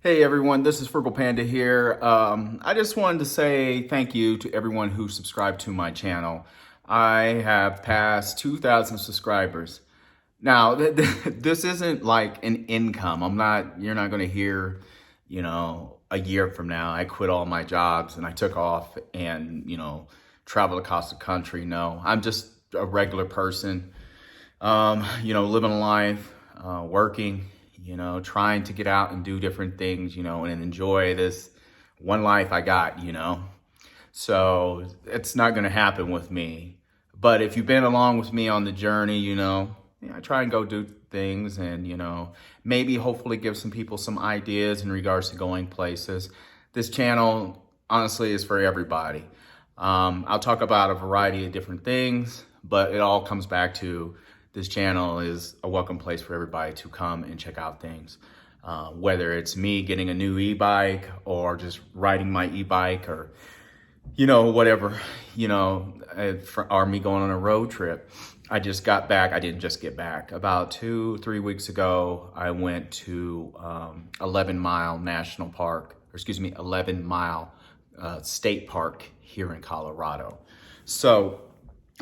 Hey everyone, this is Frugal Panda here. I just wanted to say thank you to everyone who subscribed to my channel. I have passed 2,000 subscribers. Now, this isn't like an income. You're not going to hear, a year from now, I quit all my jobs and I took off and, traveled across the country. No, I'm just a regular person, living a life, working, trying to get out and do different things, and enjoy this one life I got. So it's not going to happen with me. But if you've been along with me on the journey, I try and go do things and, maybe hopefully give some people some ideas in regards to going places. This channel, honestly, is for everybody. I'll talk about a variety of different things, but it all comes back to this channel is a welcome place for everybody to come and check out things. Whether it's me getting a new e-bike or just riding my e-bike or, whatever, or me going on a road trip. I just got back. I didn't just get back. About 2-3 weeks ago, I went to 11 Mile National Park, 11 Mile State Park here in Colorado. So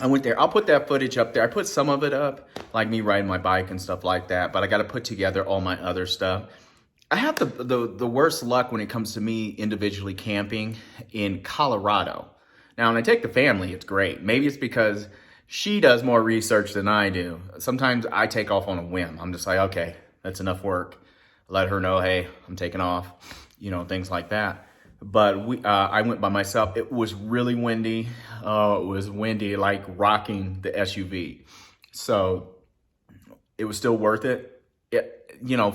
I went there. I'll put that footage up there. I put some of it up, like me riding my bike and stuff like that, but I got to put together all my other stuff. I have the worst luck when it comes to me individually camping in Colorado. Now, when I take the family, it's great. Maybe it's because she does more research than I do. Sometimes I take off on a whim. I'm just like, okay, that's enough work. Let her know, hey, I'm taking off, things like that. But I went by myself. It was really windy. It was windy, like rocking the SUV. So it was still worth it.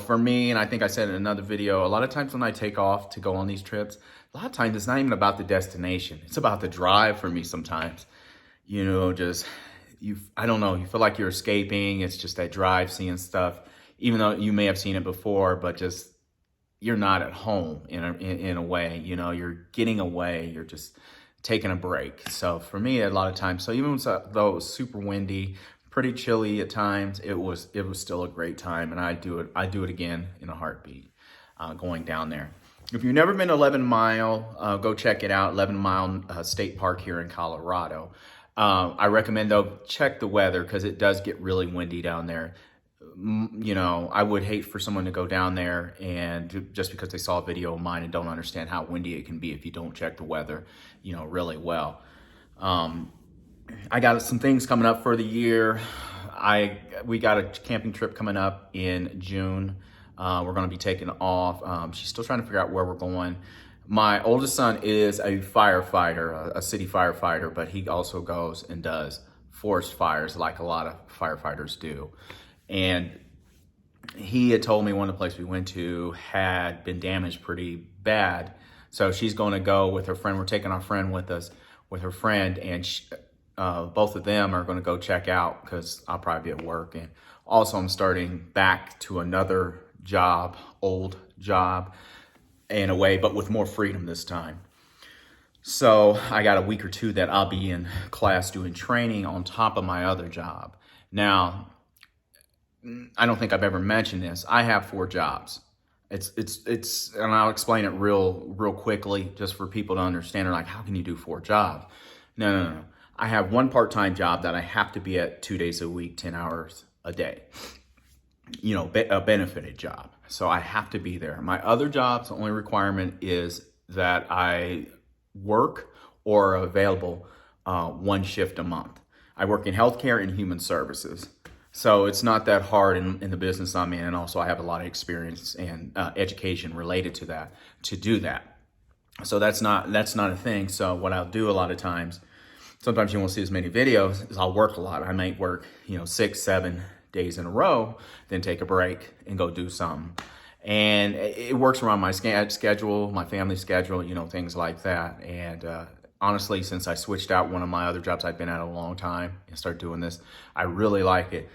For me, and I think I said in another video, a lot of times when I take off to go on these trips, a lot of times it's not even about the destination. It's about the drive for me sometimes. I don't know, you feel like you're escaping. It's just that drive, seeing stuff, even though you may have seen it before, but just you're not at home in a way, you're getting away, you're just taking a break. So for me, a lot of times, so even though it was super windy, pretty chilly at times, it was still a great time. And I do it again in a heartbeat, going down there. If you've never been to 11 Mile, go check it out, 11 Mile State Park here in Colorado. I recommend though, check the weather because it does get really windy down there. I would hate for someone to go down there and just because they saw a video of mine and don't understand how windy it can be if you don't check the weather, really well. I got some things coming up for the year. We got a camping trip coming up in June. We're going to be taking off. She's still trying to figure out where we're going. My oldest son is a firefighter, a city firefighter, but he also goes and does forest fires like a lot of firefighters do. And he had told me one of the places we went to had been damaged pretty bad. So she's going to go with her friend. We're taking our friend with us, with her friend, and both of them are going to go check out because I'll probably be at work. And also I'm starting back to another job, old job in a way, but with more freedom this time. So I got a week or two that I'll be in class doing training on top of my other job. Now, I don't think I've ever mentioned this. I have 4 jobs. It's, and I'll explain it real quickly just for people to understand. They're like, how can you do 4 jobs? No. I have one part-time job that I have to be at 2 days a week, 10 hours a day. A benefited job. So I have to be there. My other jobs, the only requirement is that I work or are available 1 shift a month. I work in healthcare and human services. So it's not that hard in the business I'm in. And also I have a lot of experience and education related to that, to do that. So that's not a thing. So what I'll do a lot of times, sometimes you won't see as many videos, is I'll work a lot. I might work, 6-7 days in a row, then take a break and go do something. And it works around my schedule, my family schedule, things like that. And honestly, since I switched out one of my other jobs I've been at a long time and started doing this, I really like it.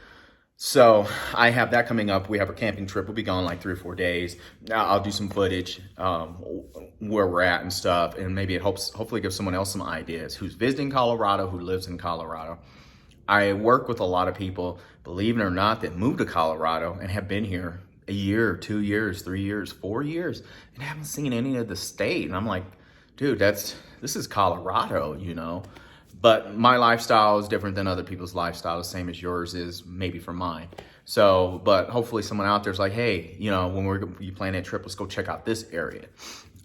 So I have that coming up. We have a camping trip. We'll be gone like 3 or 4 days. I'll do some footage where we're at and stuff. And maybe it hopefully gives someone else some ideas who's visiting Colorado, who lives in Colorado. I work with a lot of people, believe it or not, that moved to Colorado and have been here a year, 2 years, 3 years, 4 years, and I haven't seen any of the state. And I'm like, dude, this is Colorado, you know? But my lifestyle is different than other people's lifestyle, the same as yours is maybe for mine. So, but hopefully someone out there's like, hey, you know, when you plan that trip, let's go check out this area.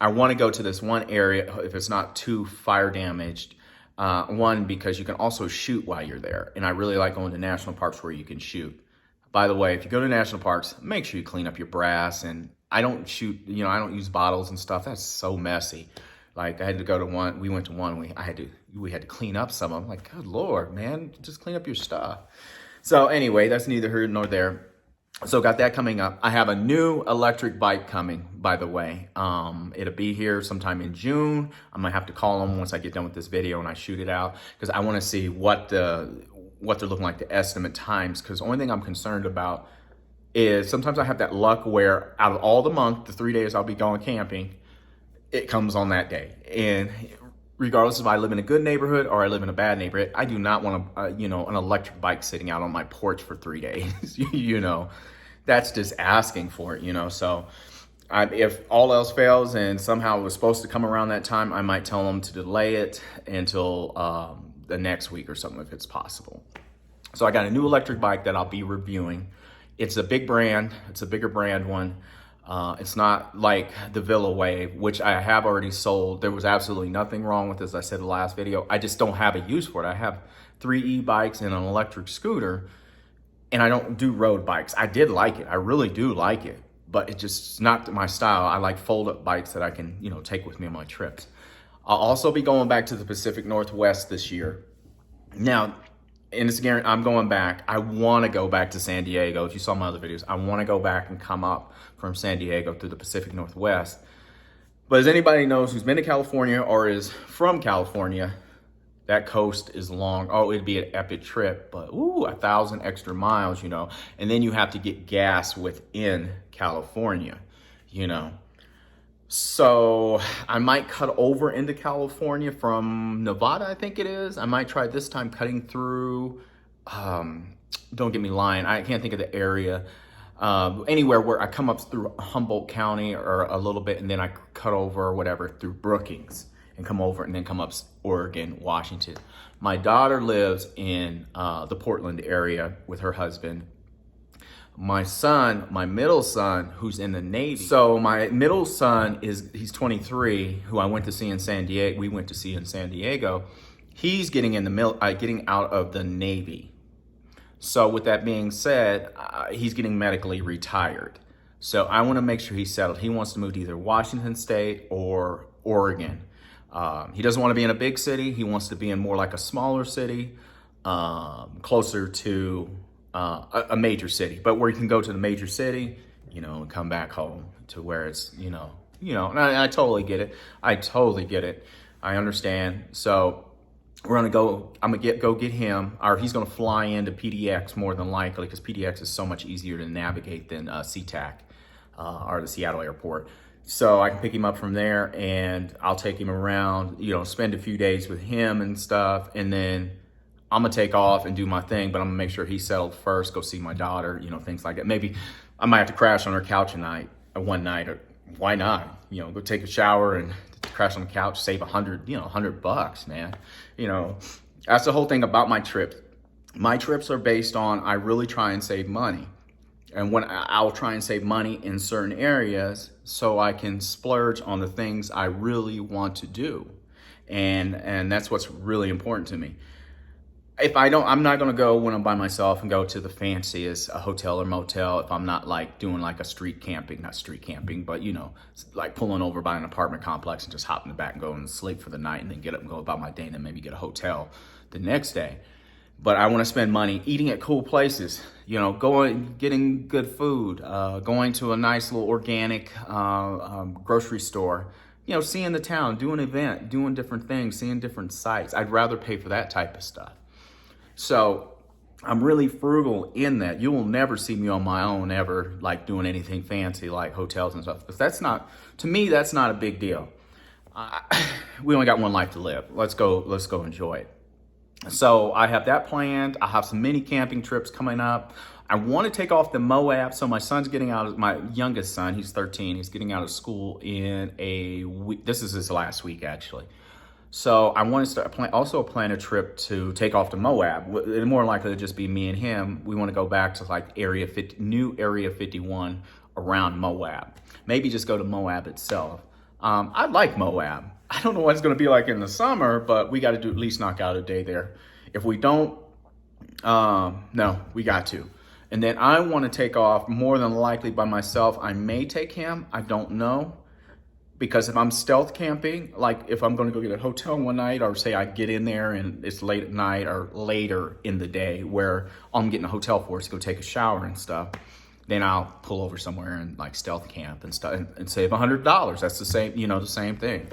I want to go to this one area if it's not too fire damaged. One, because you can also shoot while you're there. And I really like going to national parks where you can shoot. By the way, if you go to national parks, make sure you clean up your brass. And I don't shoot, you know, I don't use bottles and stuff. That's so messy. Like I had to go to one, we went to one, we had to clean up some of them. Like, good Lord, man, just clean up your stuff. So anyway, that's neither here nor there. So got that coming up. I have a new electric bike coming, by the way. It'll be here sometime in June. I'm gonna have to call them once I get done with this video and I shoot it out, because I wanna see what they're looking like, the estimate times, because the only thing I'm concerned about is sometimes I have that luck where out of all the month, the 3 days I'll be going camping, it comes on that day. And regardless if I live in a good neighborhood or I live in a bad neighborhood, I do not want you know, an electric bike sitting out on my porch for 3 days. You know, that's just asking for it, you know. So if all else fails and somehow it was supposed to come around that time, I might tell them to delay it until the next week or something if it's possible. So I got a new electric bike that I'll be reviewing. It's a big brand. It's a bigger brand one. It's not like the Villa Wave, which I have already sold. There was absolutely nothing wrong with this. I said in the last video, I just don't have a use for it. I have 3 e-bikes and an electric scooter, and I don't do road bikes. I did like it. I really do like it, but it's just not my style. I like fold-up bikes that I can, you know, take with me on my trips. I'll also be going back to the Pacific Northwest this year. Now, and it's guaranteed, I'm going back. I want to go back to San Diego. If you saw my other videos, I want to go back and come up from San Diego through the Pacific Northwest. But as anybody knows who's been to California or is from California, that coast is long. Oh, it'd be an epic trip, but ooh, 1,000 extra miles, you know. And then you have to get gas within California, you know. So I might cut over into California from Nevada, I think it is. I might try this time cutting through, don't get me lying, I can't think of the area. Anywhere where I come up through Humboldt County or a little bit, and then I cut over or whatever through Brookings and come over and then come up Oregon, Washington. My daughter lives in the Portland area with her husband. My son, my middle son, who's in the Navy. So my middle son he's 23, who I went to see in San Diego. We went to see in San Diego. He's getting getting out of the Navy. So with that being said, he's getting medically retired. So I want to make sure he's settled. He wants to move to either Washington State or Oregon. He doesn't want to be in a big city. He wants to be in more like a smaller city, closer to a major city, but where you can go to the major city, you know, and come back home to where it's, you know, and I totally get it. I totally get it. I understand. So we're gonna go, I'm gonna go get him, or he's gonna fly into PDX more than likely, because PDX is so much easier to navigate than SeaTac or the Seattle airport. So I can pick him up from there and I'll take him around, you know, spend a few days with him and stuff, and then I'm gonna take off and do my thing, but I'm gonna make sure he's settled first, go see my daughter, you know, things like that. Maybe I might have to crash on her couch one night, or why not? You know, go take a shower and crash on the couch, save $100, man. You know, that's the whole thing about my trips. My trips are based on, I really try and save money. And when I'll try and save money in certain areas so I can splurge on the things I really want to do. And that's what's really important to me. If I don't, I'm not gonna go when I'm by myself and go to the fanciest hotel or motel if I'm not like doing like a street camping, not street camping, but you know, like pulling over by an apartment complex and just hop in the back and go and sleep for the night and then get up and go about my day and then maybe get a hotel the next day. But I wanna spend money eating at cool places, you know, getting good food, going to a nice little organic grocery store, you know, seeing the town, doing an event, doing different things, seeing different sites. I'd rather pay for that type of stuff. So I'm really frugal in that. You will never see me on my own ever like doing anything fancy like hotels and stuff. Because that's not, to me, that's not a big deal. We only got one life to live. Let's go enjoy it. So I have that planned. I have some mini camping trips coming up. I want to take off the Moab. So my son's getting out of, my youngest son, he's 13. He's getting out of school in a week. This is his last week, actually. So I want to plan a trip to take off to Moab. It's more likely to just be me and him. We want to go back to like new Area 51 around Moab. Maybe just go to Moab itself. I like Moab. I don't know what it's going to be like in the summer, but we got to at least knock out a day there. If we don't, no, we got to. And then I want to take off more than likely by myself. I may take him. I don't know. Because if I'm stealth camping, like if I'm going to go get a hotel one night, or say I get in there and it's late at night or later in the day where I'm getting a hotel for us to go take a shower and stuff, then I'll pull over somewhere and like stealth camp and stuff and save $100. That's the same, the same thing.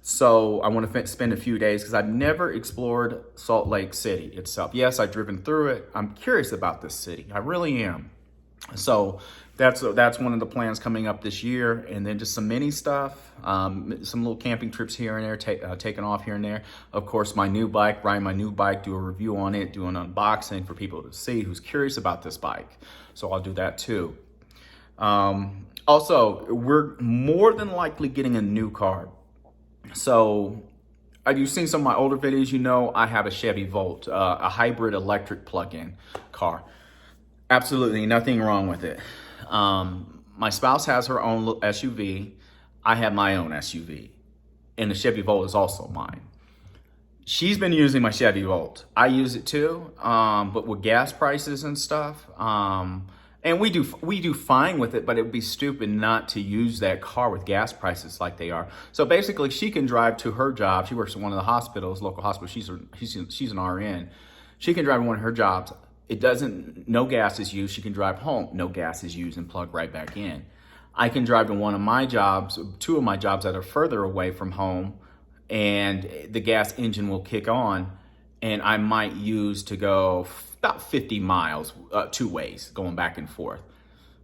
So I want to spend a few days because I've never explored Salt Lake City itself. Yes, I've driven through it. I'm curious about this city. I really am. So that's one of the plans coming up this year, and then just some mini stuff, some little camping trips here and there, taking off here and there. Of course, my new bike, riding my new bike, do a review on it, do an unboxing for people to see who's curious about this bike. So I'll do that too. Also, we're more than likely getting a new car. So you've seen some of my older videos, I have a Chevy Volt, a hybrid electric plug-in car. Absolutely nothing wrong with it. My spouse has her own SUV. I have my own SUV. And the Chevy Volt is also mine. She's been using my Chevy Volt. I use it too, but with gas prices and stuff, and we do fine with it, but it would be stupid not to use that car with gas prices like they are. So basically, she can drive to her job. She works at one of the hospitals, local hospital. She's an RN. She can drive to one of her jobs. No gas is used. She can drive home. No gas is used and plug right back in. I can drive to one of my jobs, two of my jobs that are further away from home, and the gas engine will kick on, and I might use to go about 50 miles, two ways, going back and forth.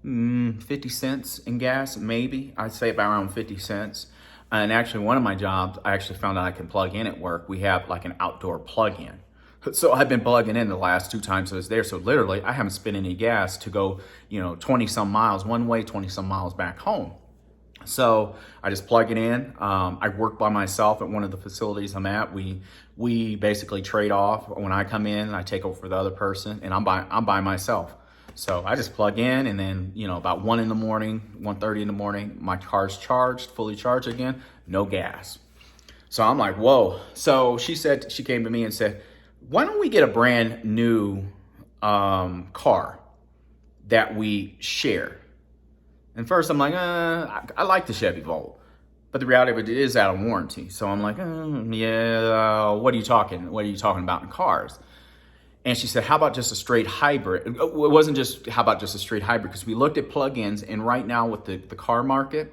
50 cents in gas, maybe. I'd say about around 50 cents. And actually, one of my jobs, I actually found out I can plug in at work. We have like an outdoor plug-in. So I've been plugging in the last 2 times I was there. So literally, I haven't spent any gas to go, 20 some miles one way, 20 some miles back home. So I just plug it in. I work by myself at one of the facilities I'm at. We basically trade off. When I come in, I take over for the other person, and I'm by myself. So I just plug in, and then about 1 in the morning, 1:30 in the morning, my car's charged, fully charged again, no gas. So I'm like, whoa. So she came to me and said, why don't we get a brand new car that we share? And first I'm like, I like the Chevy Volt, but the reality of it is out of warranty. So I'm like, yeah, what are you talking about in cars? And she said, how about just a straight hybrid? It wasn't just, how about just a straight hybrid? Because we looked at plug-ins, and right now with the car market,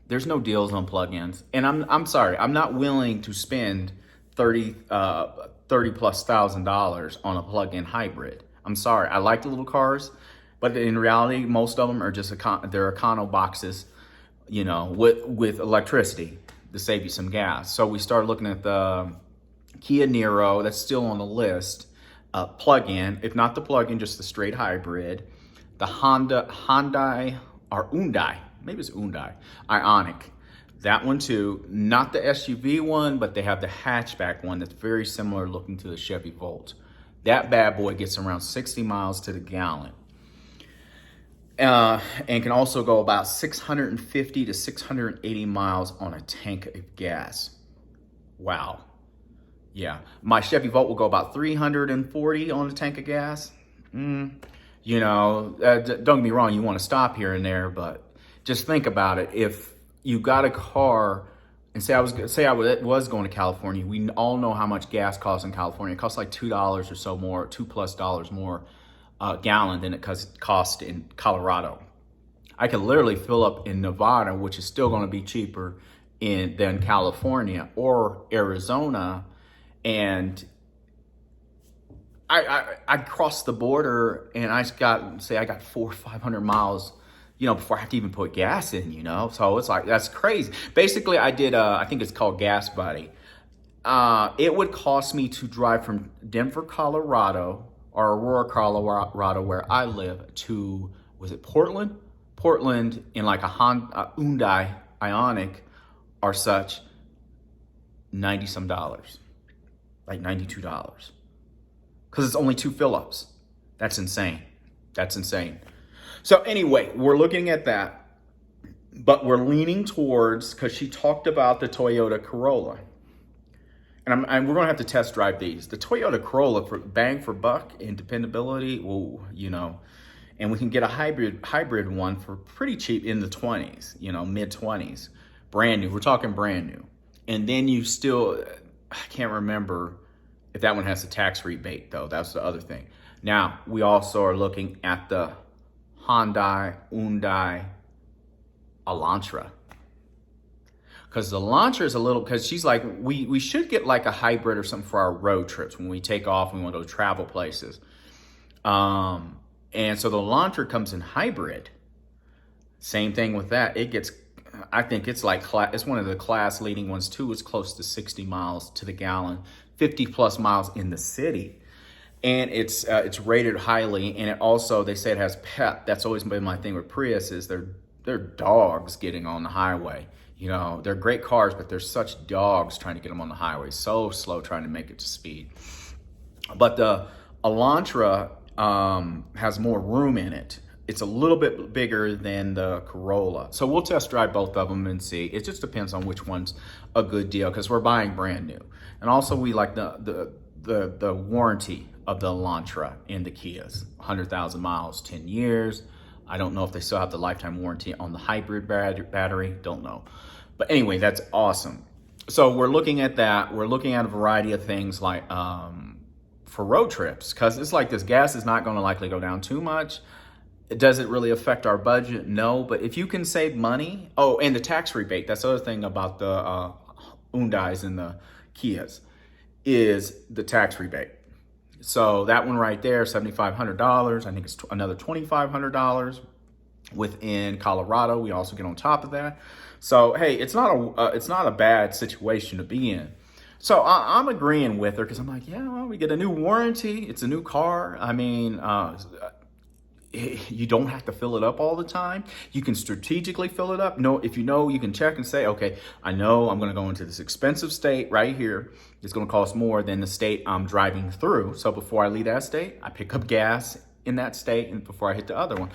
there's no deals on plug-ins. And I'm sorry, I'm not willing to spend $30,000+ on a plug-in hybrid. I'm sorry, I like the little cars, but in reality, most of them are just they're econo boxes, with electricity to save you some gas. So we started looking at the Kia Niro, that's still on the list, plug-in, if not the plug-in, just the straight hybrid. The Hyundai Ioniq. That one too, not the SUV one, but they have the hatchback one that's very similar looking to the Chevy Volt. That bad boy gets around 60 miles to the gallon. And can also go about 650 to 680 miles on a tank of gas. Wow. Yeah, my Chevy Volt will go about 340 on a tank of gas. Don't get me wrong, you want to stop here and there, but just think about it. If you got a car, and say I was going to California, we all know how much gas costs in California. It costs like $2 or so more, $2+ more a gallon than it costs in Colorado. I could literally fill up in Nevada, which is still going to be cheaper than California or Arizona, and I crossed the border, and I got 400 or 500 miles, before I have to even put gas in, So it's like, that's crazy. Basically, I did, I think it's called Gas Buddy. it would cost me to drive from Denver, Colorado, or Aurora, Colorado, where I live, to, was it Portland? Portland in like a Hyundai Ioniq or such, 90 some dollars, like $92, because it's only 2 fill-ups. That's insane. That's insane. So anyway, we're looking at that, but we're leaning towards, because she talked about the Toyota Corolla. And we're going to have to test drive these. The Toyota Corolla, for bang for buck and dependability, well, you know, and we can get a hybrid one for pretty cheap in the 20s, you know, mid 20s, brand new. We're talking brand new. And then you still, I can't remember if that one has a tax rebate though. That's the other thing. Now, we also are looking at the Hyundai Elantra. Because the Elantra is a little, because she's like, we should get like a hybrid or something for our road trips when we take off and we want to go travel places. And so the Elantra comes in hybrid. Same thing with that. It gets, I think it's like, it's one of the class leading ones too. It's close to 60 miles to the gallon, 50 plus miles in the city. And it's rated highly. And it also, they say it has PEP. That's always been my thing with Prius, is they're dogs getting on the highway. You know, they're great cars, but they're such dogs trying to get them on the highway. So slow trying to make it to speed. But the Elantra has more room in it. It's a little bit bigger than the Corolla. So we'll test drive both of them and see. It just depends on which one's a good deal, because we're buying brand new. And also we like the warranty of the Elantra in the Kias. 100,000 miles, 10 years. I don't know if they still have the lifetime warranty on the hybrid battery. Don't know. But anyway, that's awesome. So we're looking at that. We're looking at a variety of things like for road trips, because it's like this gas is not going to likely go down too much. Does it really affect our budget? No. But if you can save money, oh, and the tax rebate. That's the other thing about the Hyundais and the Kias is the tax rebate. So that one right there, $7,500. I think it's another $2,500 within Colorado. We also get on top of that. So hey, it's not a bad situation to be in. So I'm agreeing with her, because I'm like, yeah, well, we get a new warranty. It's a new car. I mean, you don't have to fill it up all the time. You can strategically fill it up. No, if you know, you can check and say, okay, I know I'm going to go into this expensive state right here. It's going to cost more than the state I'm driving through. So before I leave that state, I pick up gas in that state, and before I hit the other one.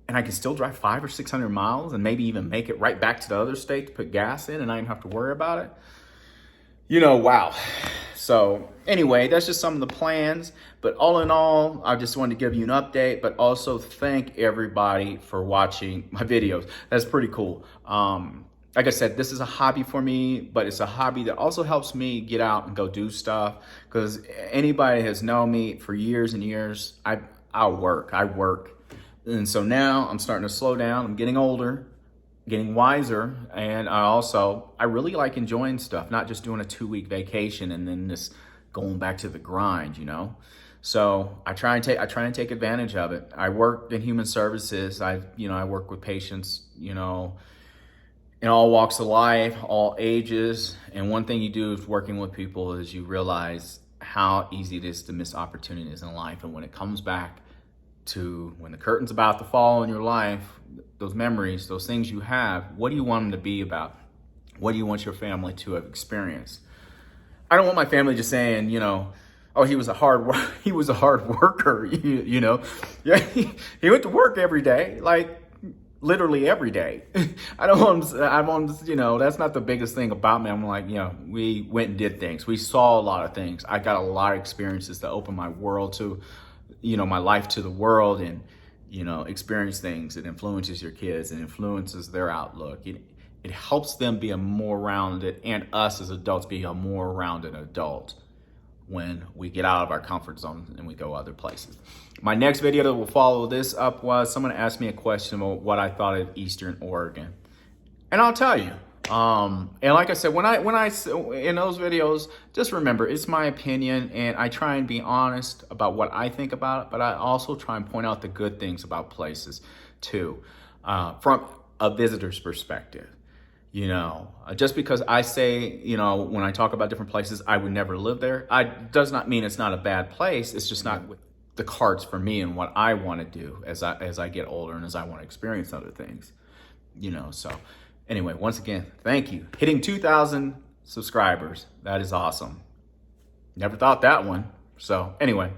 And I can still drive 500 or 600 miles and maybe even make it right back to the other state to put gas in, and I don't have to worry about it. You know, wow. So anyway, that's just some of the plans. But all in all, I just wanted to give you an update, but also thank everybody for watching my videos. That's pretty cool. Like I said, this is a hobby for me, but it's a hobby that also helps me get out and go do stuff. Because anybody has known me for years and years, I work. And so now I'm starting to slow down. I'm getting older, getting wiser, and I really like enjoying stuff, not just doing a 2-week vacation and then just going back to the grind, you know. So I try and take advantage of it. I work in human services. I work with patients, you know, in all walks of life, all ages. And one thing you do is working with people is you realize how easy it is to miss opportunities in life. And when it comes back to when the curtain's about to fall in your life, those memories, those things you have, what do you want them to be about? What do you want your family to have experienced? I don't want my family just saying, you know, oh, he was a hard worker, you know. Yeah, he went to work every day, like literally every day. I want, you know, that's not the biggest thing about me. I'm like, you know, we went and did things. We saw a lot of things. I got a lot of experiences that opened my world to, you know, my life to the world, and, you know, experience things. It influences your kids and influences their outlook. It helps them be a more rounded, and us as adults be a more rounded adult when we get out of our comfort zone and we go other places. My next video that will follow this up was someone asked me a question about what I thought of Eastern Oregon. And I'll tell you, and like I said, when I in those videos, just remember, it's my opinion, and I try and be honest about what I think about it, but I also try and point out the good things about places too, from a visitor's perspective. You know, just because I say, you know, when I talk about different places, I would never live there, does not mean it's not a bad place. It's just not with the cards for me and what I want to do as I get older and as I want to experience other things, you know. So anyway, once again, thank you. Hitting 2,000 subscribers. That is awesome. Never thought that one. So anyway,